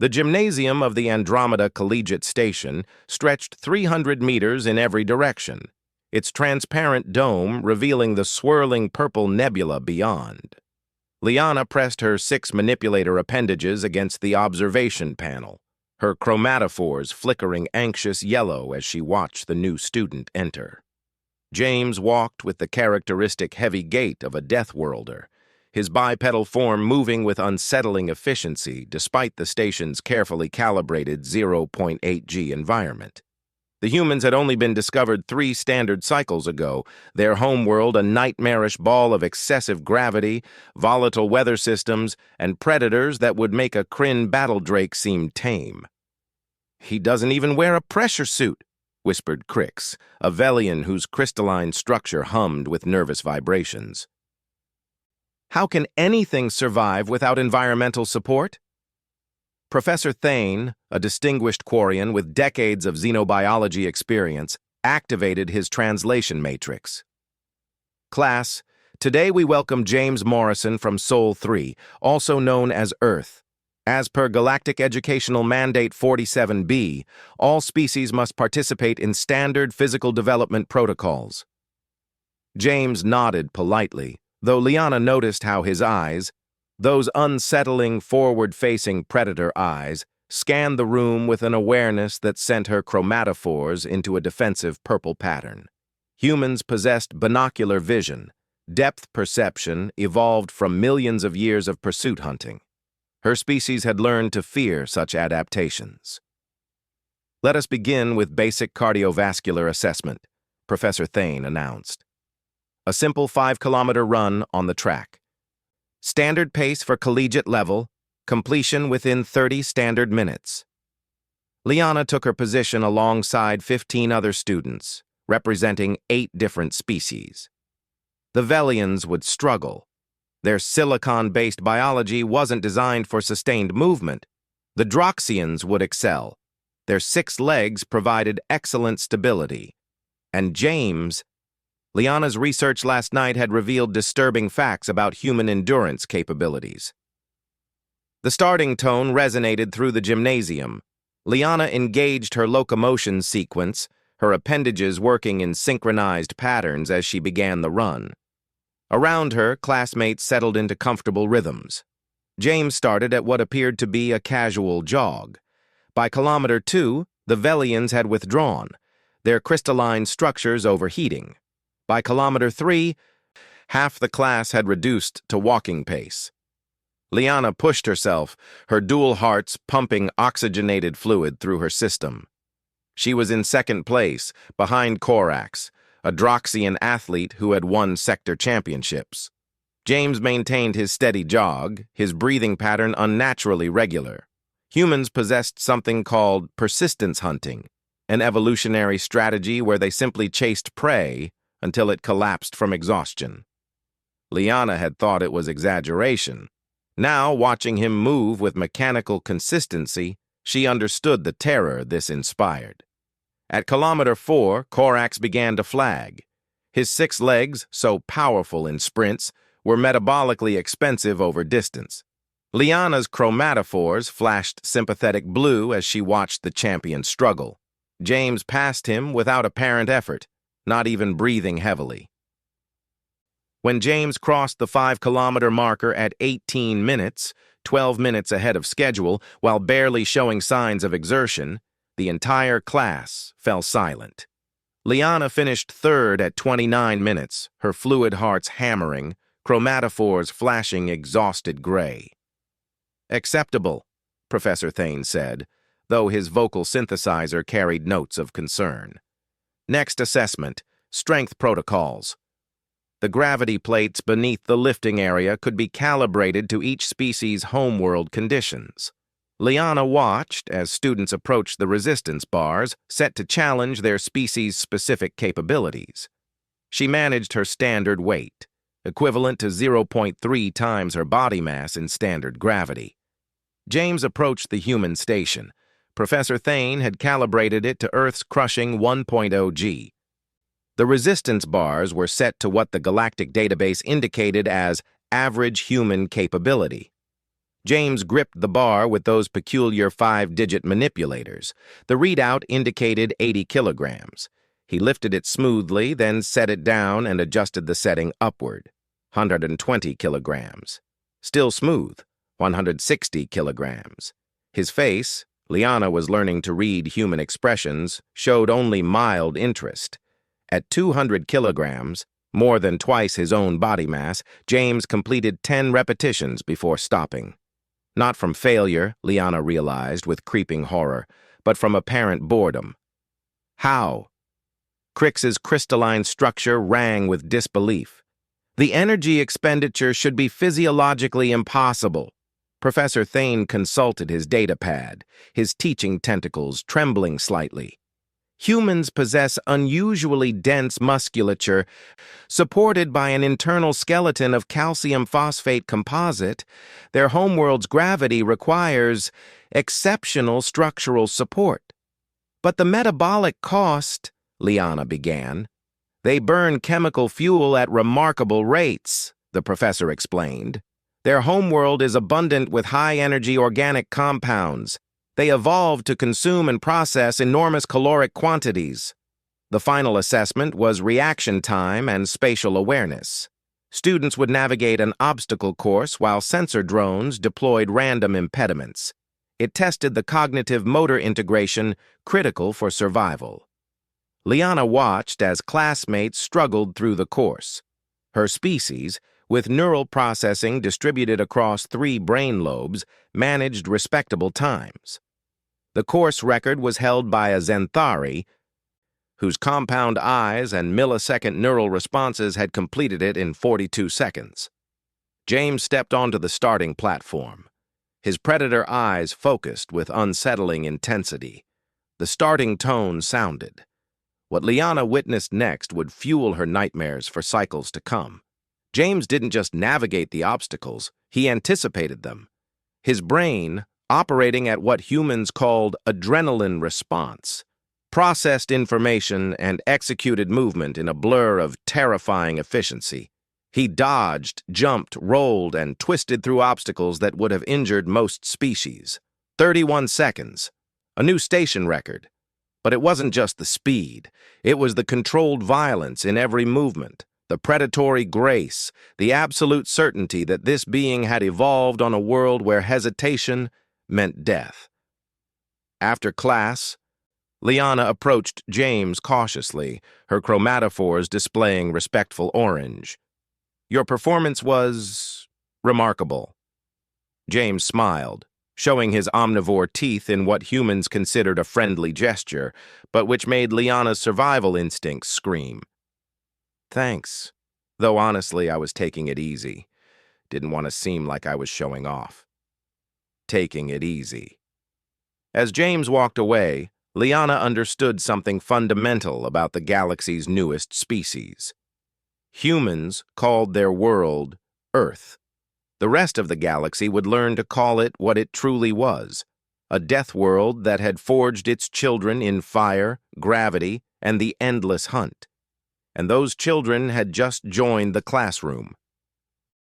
The gymnasium of the Andromeda Collegiate Station stretched 300 meters in every direction, its transparent dome revealing the swirling purple nebula beyond. Liana pressed her 6 manipulator appendages against the observation panel, her chromatophores flickering anxious yellow as she watched the new student enter. James walked with the characteristic heavy gait of a Deathworlder, his bipedal form moving with unsettling efficiency despite the station's carefully calibrated 0.8G environment. The humans had only been discovered 3 standard cycles ago, their homeworld a nightmarish ball of excessive gravity, volatile weather systems, and predators that would make a Kryn battledrake seem tame. "He doesn't even wear a pressure suit," whispered Crix, a Velian whose crystalline structure hummed with nervous vibrations. "How can anything survive without environmental support?" Professor Thane, a distinguished Quarian with decades of xenobiology experience, activated his translation matrix. "Class, today we welcome James Morrison from Sol 3, also known as Earth. As per Galactic Educational Mandate 47B, all species must participate in standard physical development protocols." James nodded politely, though Liana noticed how his eyes, those unsettling, forward-facing predator eyes, scanned the room with an awareness that sent her chromatophores into a defensive purple pattern. Humans possessed binocular vision, depth perception evolved from millions of years of pursuit hunting. Her species had learned to fear such adaptations. "Let us begin with basic cardiovascular assessment," Professor Thane announced. "A simple 5-kilometer run on the track. Standard pace for collegiate level, completion within 30 standard minutes." Liana took her position alongside 15 other students, representing 8 different species. The Velians would struggle. Their silicon-based biology wasn't designed for sustained movement. The Droxians would excel. Their 6 legs provided excellent stability. And James... Liana's research last night had revealed disturbing facts about human endurance capabilities. The starting tone resonated through the gymnasium. Liana engaged her locomotion sequence, her appendages working in synchronized patterns as she began the run. Around her, classmates settled into comfortable rhythms. James started at what appeared to be a casual jog. By kilometer 2, the Velians had withdrawn, their crystalline structures overheating. By kilometer 3, half the class had reduced to walking pace. Liana pushed herself, her dual hearts pumping oxygenated fluid through her system. She was in second place, behind Corax, a Droxian athlete who had won sector championships. James maintained his steady jog, his breathing pattern unnaturally regular. Humans possessed something called persistence hunting, an evolutionary strategy where they simply chased prey until it collapsed from exhaustion. Liana had thought it was exaggeration. Now, watching him move with mechanical consistency, she understood the terror this inspired. At kilometer 4, Corax began to flag. His 6 legs, so powerful in sprints, were metabolically expensive over distance. Liana's chromatophores flashed sympathetic blue as she watched the champion struggle. James passed him without apparent effort, not even breathing heavily. When James crossed the 5-kilometer marker at 18 minutes, 12 minutes ahead of schedule, while barely showing signs of exertion, the entire class fell silent. Liana finished third at 29 minutes, her fluid hearts hammering, chromatophores flashing exhausted gray. "Acceptable," Professor Thane said, though his vocal synthesizer carried notes of concern. "Next assessment, strength protocols." The gravity plates beneath the lifting area could be calibrated to each species' homeworld conditions. Liana watched as students approached the resistance bars, set to challenge their species-specific capabilities. She managed her standard weight, equivalent to 0.3 times her body mass in standard gravity. James approached the human station. Professor Thane had calibrated it to Earth's crushing 1.0 G. The resistance bars were set to what the galactic database indicated as average human capability. James gripped the bar with those peculiar 5-digit manipulators. The readout indicated 80 kilograms. He lifted it smoothly, then set it down and adjusted the setting upward. 120 kilograms. Still smooth. 160 kilograms. His face, Liana was learning to read human expressions, showed only mild interest. At 200 kilograms, more than twice his own body mass, James completed 10 repetitions before stopping. Not from failure, Liana realized with creeping horror, but from apparent boredom. How? Crix's crystalline structure rang with disbelief. The energy expenditure should be physiologically impossible. Professor Thane consulted his data pad, his teaching tentacles trembling slightly. Humans possess unusually dense musculature, supported by an internal skeleton of calcium phosphate composite. Their homeworld's gravity requires exceptional structural support. But the metabolic cost, Liana began. They burn chemical fuel at remarkable rates, the professor explained. Their homeworld is abundant with high-energy organic compounds. They evolved to consume and process enormous caloric quantities. The final assessment was reaction time and spatial awareness. Students would navigate an obstacle course while sensor drones deployed random impediments. It tested the cognitive motor integration critical for survival. Liana watched as classmates struggled through the course. Her species, with neural processing distributed across 3 brain lobes, managed respectable times. The course record was held by a Xanthari, whose compound eyes and millisecond neural responses had completed it in 42 seconds. James stepped onto the starting platform. His predator eyes focused with unsettling intensity. The starting tone sounded. What Liana witnessed next would fuel her nightmares for cycles to come. James didn't just navigate the obstacles, he anticipated them. His brain, operating at what humans called adrenaline response, processed information and executed movement in a blur of terrifying efficiency. He dodged, jumped, rolled, and twisted through obstacles that would have injured most species. 31 seconds. A new station record. But it wasn't just the speed. It was the controlled violence in every movement, the predatory grace, the absolute certainty that this being had evolved on a world where hesitation meant death. After class, Liana approached James cautiously, her chromatophores displaying respectful orange. Your performance was remarkable. James smiled, showing his omnivore teeth in what humans considered a friendly gesture, but which made Liana's survival instincts scream. Thanks, though honestly I was taking it easy. Didn't want to seem like I was showing off. Taking it easy. As James walked away, Liana understood something fundamental about the galaxy's newest species. Humans called their world Earth. The rest of the galaxy would learn to call it what it truly was, a death world that had forged its children in fire, gravity, and the endless hunt. And those children had just joined the classroom.